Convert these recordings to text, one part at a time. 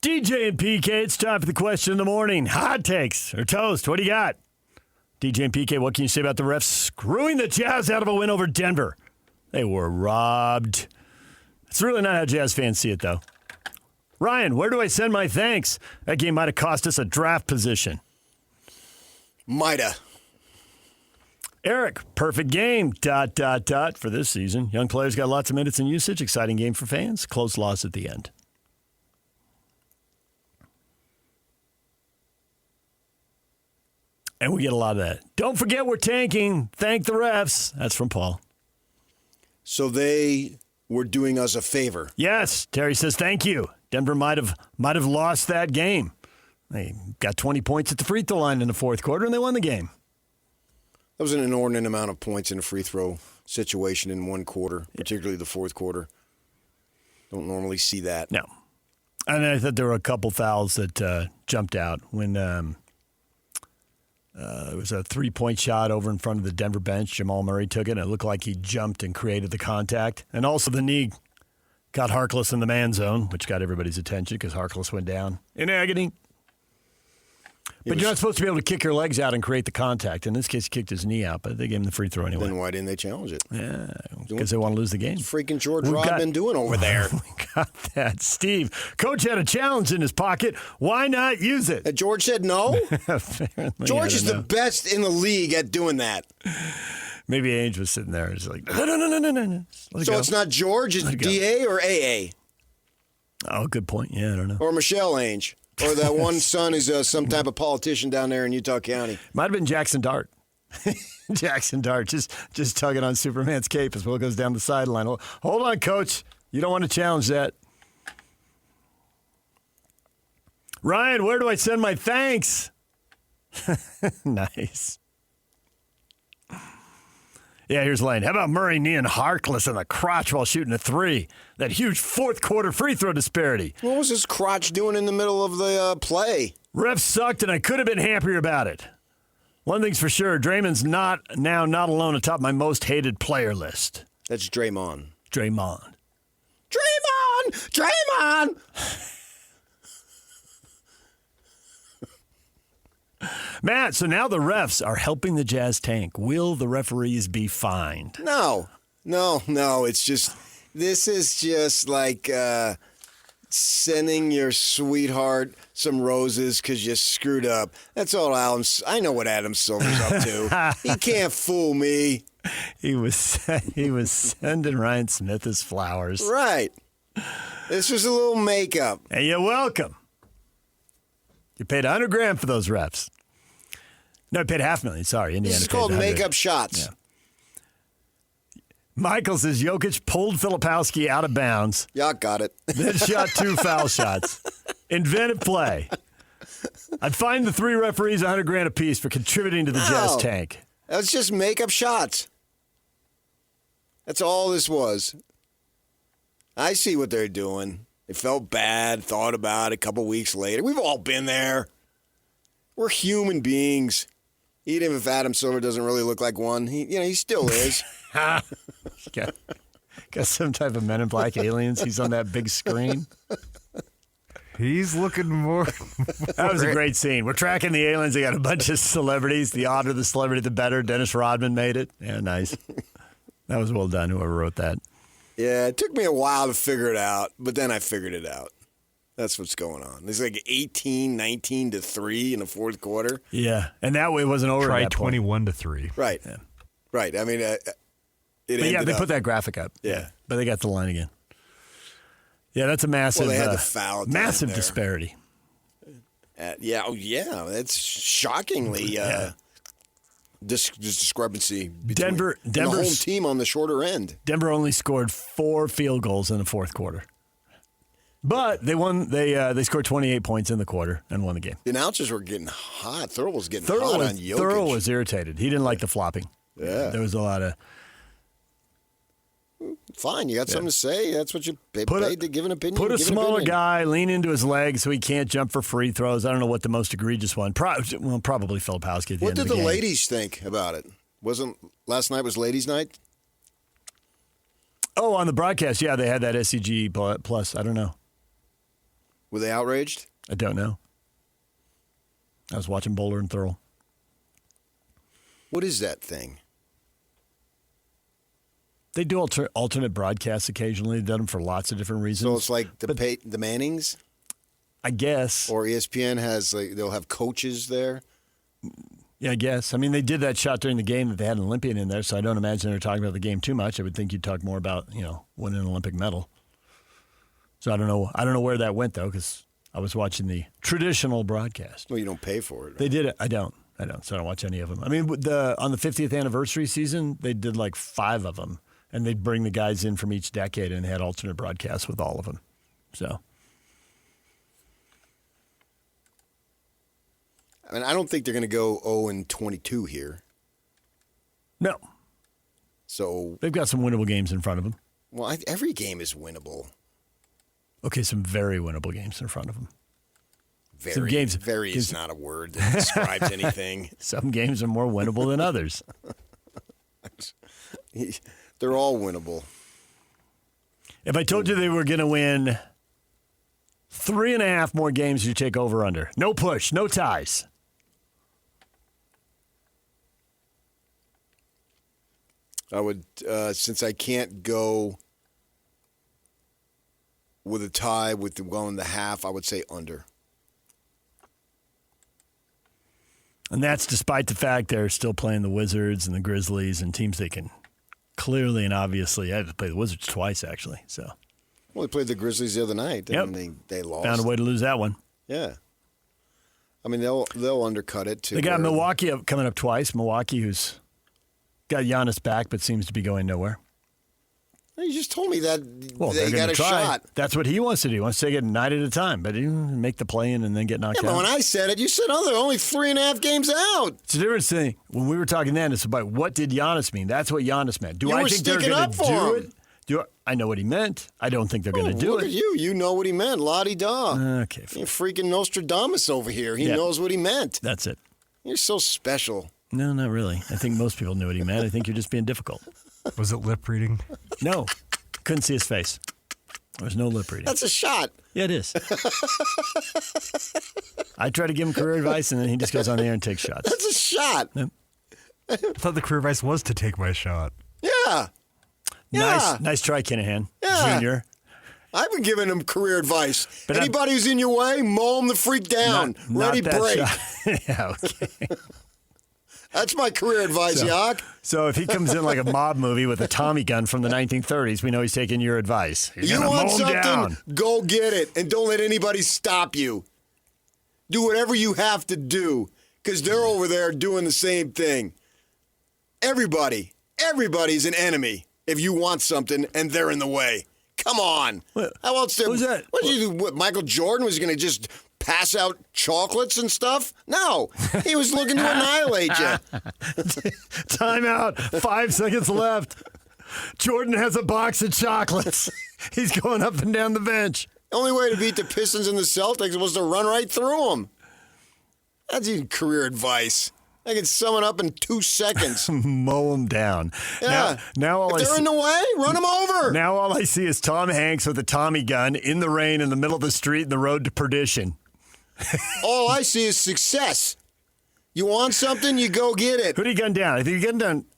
DJ and PK, it's time for the question of the morning. Hot takes or toast? What do you got? DJ and PK, what can you say about the refs screwing the Jazz out of a win over Denver? They were robbed. It's really not how Jazz fans see it, though. Ryan, where do I send my thanks? That game might have cost us a draft position. Mida. Eric, perfect game, ... for this season. Young players got lots of minutes and usage. Exciting game for fans. Close loss at the end. And we get a lot of that. Don't forget we're tanking. Thank the refs. That's from Paul. So they were doing us a favor. Yes, Terry says thank you. Denver might have lost that game. They got 20 points at the free throw line in the fourth quarter, and they won the game. That was an inordinate amount of points in a free throw situation in one quarter, particularly the fourth quarter. Don't normally see that. No. And I thought there were a couple fouls that jumped out when there was a three-point shot over in front of the Denver bench. Jamal Murray took it, and it looked like he jumped and created the contact. And also the knee got Harkless in the man zone, which got everybody's attention because Harkless went down in agony. But you're not supposed to be able to kick your legs out and create the contact. In this case, he kicked his knee out, but they gave him the free throw anyway. Then why didn't they challenge it? Yeah, because they want to lose the game. What's freaking George Rodman doing over there? We got that. Steve, Coach had a challenge in his pocket. Why not use it? And George said no? Apparently, George is the best in the league at doing that. Maybe Ainge was sitting there. He's like, no. So it's not George, it's DA or AA? Oh, good point. Yeah, I don't know. Or Michelle Ainge. Or that one son who's some type of politician down there in Utah County. Might have been Jackson Dart. Jackson Dart just tugging on Superman's cape as Will goes down the sideline. Hold on, Coach. You don't want to challenge that. Ryan, where do I send my thanks? Nice. Yeah, here's Lane. How about Murray kneeing Harkless in the crotch while shooting a three? That huge fourth-quarter free throw disparity. What was his crotch doing in the middle of the play? Refs sucked, and I could have been happier about it. One thing's for sure, Draymond's not alone atop my most hated player list. That's Draymond. Draymond. Matt, so now the refs are helping the Jazz tank. Will the referees be fined? No. It's just, this is just like sending your sweetheart some roses because you screwed up. That's all I know what Adam Silver's up to. He can't fool me. He was sending Ryan Smith his flowers. Right. This was a little makeup. Hey, you're welcome. You paid $100,000 for those refs. No, I paid $500,000. Sorry, Indiana. This is called makeup shots. Yeah. Michael says Jokic pulled Filipowski out of bounds. Yeah, got it. Then shot 2 foul shots. Inventive play. I'd fine the 3 referees $100,000 apiece for contributing to the Jazz tank. That's just makeup shots. That's all this was. I see what they're doing. They felt bad, thought about it a couple weeks later. We've all been there. We're human beings. Even if Adam Silver doesn't really look like one, he still is. Got some type of Men in Black aliens. He's on that big screen. He's looking more. That was a great scene. We're tracking the aliens. They got a bunch of celebrities. The odder the celebrity, the better. Dennis Rodman made it. Yeah, nice. That was well done, whoever wrote that. Yeah, it took me a while to figure it out, but then I figured it out. That's what's going on. It's like 18-19-3 in the fourth quarter. Yeah, and that way it wasn't over. Try 21-3. Right. Yeah. Right. I mean, they put that graphic up. Yeah. But they got the line again. Yeah, that's a massive, they had the foul at the massive end there. disparity. That's shockingly discrepancy between the home team on the shorter end. Denver only scored 4 field goals in the fourth quarter. But they won. They scored 28 points in the quarter and won the game. The announcers were getting hot. Thurl was getting hot on Jokic. Thurl was irritated. He didn't like the flopping. Yeah. There was a lot of... Fine, you got something to say. That's what you paid to give an opinion. Put a smaller guy, lean into his legs so he can't jump for free throws. I don't know what the most egregious one. Probably Filipowski at the What end of the game. did the ladies think about it? Last night was ladies' night? Oh, on the broadcast, yeah, they had that SCG plus. I don't know. Were they outraged? I don't know. I was watching Bowler and Thurl. What is that thing? They do alternate broadcasts occasionally. They've done them for lots of different reasons. So it's like the Mannings? I guess. Or ESPN has, they'll have coaches there? Yeah, I guess. I mean, they did that shot during the game that they had an Olympian in there, so I don't imagine they're talking about the game too much. I would think you'd talk more about, winning an Olympic medal. So I don't know where that went, though, because I was watching the traditional broadcast. Well, you don't pay for it. Right? They did it. I don't. So I don't watch any of them. I mean, on the 50th anniversary season, they did like 5 of them, and they'd bring the guys in from each decade and had alternate broadcasts with all of them. So. I mean, I don't think they're going to go 0-22 here. No. So they've got some winnable games in front of them. Well, every game is winnable. Okay, some very winnable games in front of them. Very is not a word that describes anything. Some games are more winnable than others. They're all winnable. If I told you they were going to win 3.5 more games, you take over under. No push, no ties. I would, since I can't go with a tie with the 1.5, I would say under. And that's despite the fact they're still playing the Wizards and the Grizzlies and teams they can clearly and obviously. I had to play the Wizards twice, actually. So. Well, they played the Grizzlies the other night, and yep. they lost. Found a way to lose that one. Yeah. I mean, they'll undercut it, too. They got Milwaukee coming up twice. Milwaukee, who's got Giannis back but seems to be going nowhere. You just told me that they got a shot. That's what he wants to do. He wants to take it night at a time, but he make the play-in and then get knocked out. But when I said it, you said, they're only 3.5 games out. It's a different thing. When we were talking then, it's about what did Giannis mean. That's what Giannis meant. Do I think they're going to do it? I know what he meant. I don't think they're going to do look it. Look at you. You know what he meant. La-di-da. Okay. You're freaking Nostradamus over here. He knows what he meant. That's it. You're so special. No, not really. I think most people knew what he meant. I think you're just being difficult. Was it lip reading? No. Couldn't see his face. There was no lip reading. That's a shot. Yeah, it is. I try to give him career advice, and then he just goes on the air and takes shots. That's a shot. Yep. I thought the career advice was to take my shot. Yeah. Nice try, Kinahan. Yeah. Junior. I've been giving him career advice. But anybody who's in your way, mow him the freak down. Ready, break. Yeah, okay. That's my career advice, Yak. So if he comes in like a mob movie with a Tommy gun from the 1930s, we know he's taking your advice. You want something, go get it, and don't let anybody stop you. Do whatever you have to do, because they're over there doing the same thing. Everybody's an enemy if you want something and they're in the way. Come on. How else? Who's that? What did you do? What, Michael Jordan was going to just pass out chocolates and stuff? No. He was looking to annihilate you. Timeout. 5 seconds left. Jordan has a box of chocolates. He's going up and down the bench. The only way to beat the Pistons and the Celtics was to run right through them. That's even career advice. I can sum it up in 2 seconds. Mow them down. Yeah. Now if they're in the way, run them over. Now all I see is Tom Hanks with a Tommy gun in the rain in the middle of the street in the road to perdition. All I see is success. You want something, you go get it. Who did he gun down? I think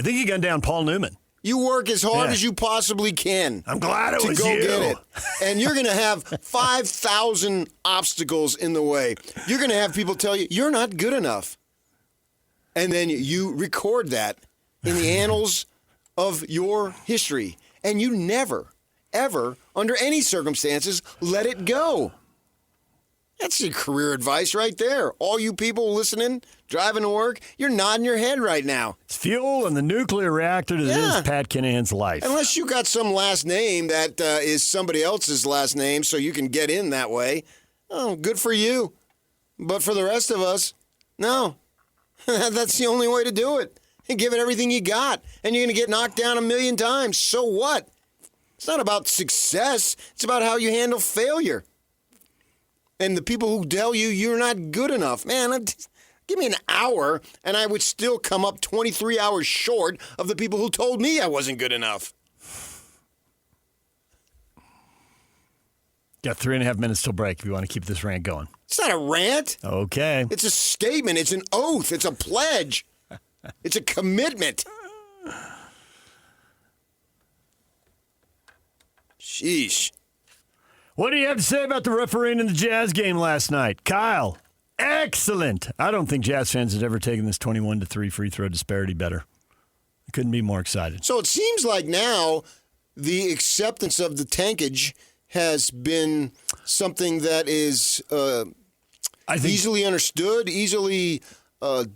he gunned down Paul Newman. You work as hard as you possibly can. I'm glad it was to go you. Get it. And you're going to have 5,000 obstacles in the way. You're going to have people tell you, you're not good enough. And then you record that in the annals of your history. And you never, ever, under any circumstances, let it go. That's your career advice right there. All you people listening, driving to work, you're nodding your head right now. It's fuel in the nuclear reactor that is Pat Kinahan's life. Unless you got some last name that is somebody else's last name so you can get in that way. Oh, good for you. But for the rest of us, no. That's the only way to do it. And give it everything you got. And you're going to get knocked down 1,000,000 times. So what? It's not about success. It's about how you handle failure. And the people who tell you you're not good enough, man, give me an hour and I would still come up 23 hours short of the people who told me I wasn't good enough. Got 3.5 minutes till break if you want to keep this rant going. It's not a rant. Okay. It's a statement. It's an oath. It's a pledge. It's a commitment. Sheesh. What do you have to say about the refereeing in the Jazz game last night? Kyle, excellent. I don't think Jazz fans had ever taken this 21-3 free throw disparity better. I couldn't be more excited. So it seems like now the acceptance of the tankage has been something that is easily understood, easily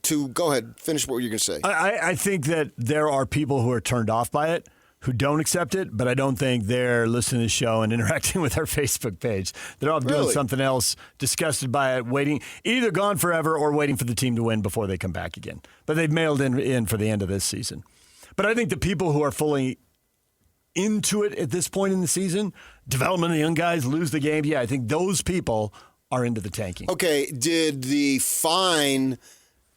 to go ahead, finish what you're going to say. I think that there are people who are turned off by it who don't accept it, but I don't think they're listening to the show and interacting with our Facebook page. They're all doing something else, disgusted by it, waiting, either gone forever or waiting for the team to win before they come back again. But they've mailed in for the end of this season. But I think the people who are fully into it at this point in the season, development of the young guys, lose the game, I think those people are into the tanking. Okay, did the fine,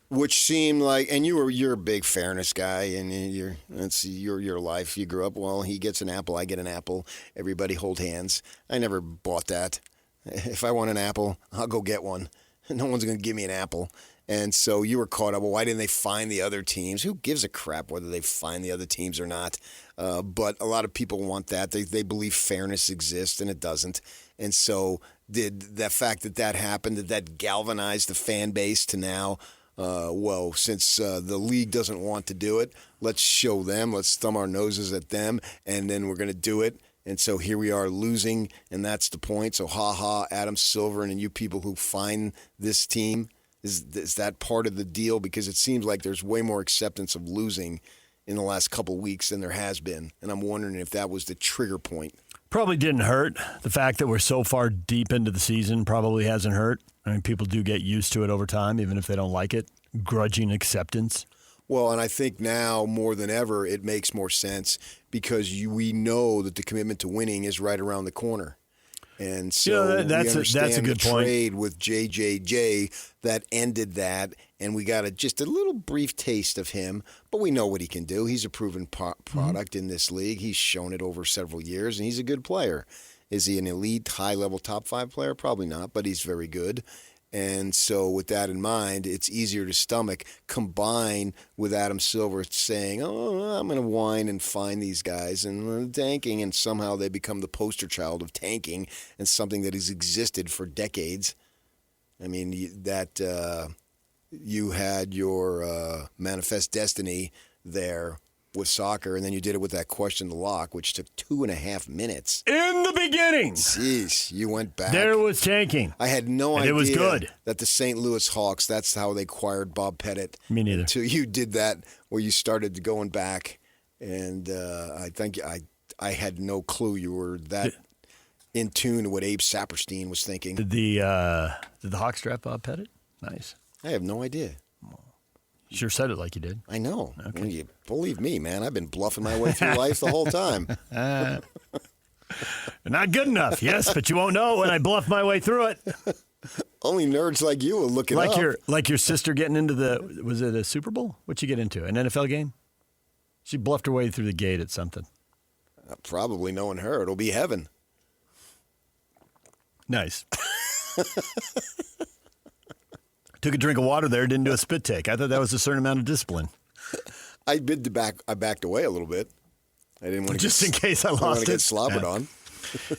which seemed like, and you're a big fairness guy, and it's your life. You grew up, well, he gets an apple, I get an apple. Everybody hold hands. I never bought that. If I want an apple, I'll go get one. No one's going to give me an apple. And so you were caught up. Well, why didn't they fine the other teams? Who gives a crap whether they fine the other teams or not? But a lot of people want that. They believe fairness exists, and it doesn't. And so did the fact that happened, did that galvanize the fan base to now, since the league doesn't want to do it, let's show them, let's thumb our noses at them, and then we're going to do it. And so here we are losing, and that's the point. So Adam Silver and you people who fine this team, is that part of the deal? Because it seems like there's way more acceptance of losing in the last couple weeks than there has been. And I'm wondering if that was the trigger point. Probably didn't hurt. The fact that we're so far deep into the season probably hasn't hurt. I mean, people do get used to it over time, even if they don't like it. Grudging acceptance. Well, and I think now more than ever, it makes more sense because we know that the commitment to winning is right around the corner. And so that's a good the point. Trade with JJJ that ended that, and we got just a little brief taste of him, but we know what he can do. He's a proven product in this league. He's shown it over several years, and he's a good player. Is he an elite, high-level top 5 player? Probably not, but he's very good. And so with that in mind, it's easier to stomach, combined with Adam Silver saying, I'm going to whine and find these guys and tanking, and somehow they become the poster child of tanking and something that has existed for decades. I mean, you had your manifest destiny there with soccer, and then you did it with that question to lock, which took 2.5 minutes. In the beginning. Jeez, you went back. There was tanking. I had no idea it was good. That the St. Louis Hawks, that's how they acquired Bob Pettit. Me neither. Until you did that, where you started going back, and I think I had no clue you were that in tune to what Abe Saperstein was thinking. Did the Hawks draft Bob Pettit? Nice. I have no idea. Sure said it like you did. I know. Okay. Well, you believe me, man. I've been bluffing my way through life the whole time. Not good enough, yes, but you won't know when I bluff my way through it. Only nerds like you will look it up. Like your sister getting into was it a Super Bowl? What'd you get into? An NFL game? She bluffed her way through the gate at something. Probably knowing her, it'll be heaven. Nice. Took a drink of water there, didn't do a spit take. I thought that was a certain amount of discipline. I backed away a little bit. I didn't want to in case I lost it. Get slobbered on.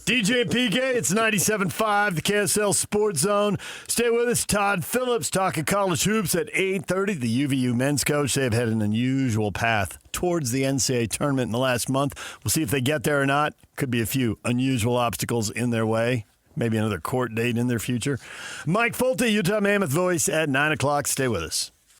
DJ and PK, it's 97.5, the KSL Sports Zone. Stay with us. Todd Phillips talking college hoops at 8:30. The UVU men's coach, they've had an unusual path towards the NCAA tournament in the last month. We'll see if they get there or not. Could be a few unusual obstacles in their way. Maybe another court date in their future. Mike Fulte, Utah Mammoth Voice at 9 o'clock. Stay with us.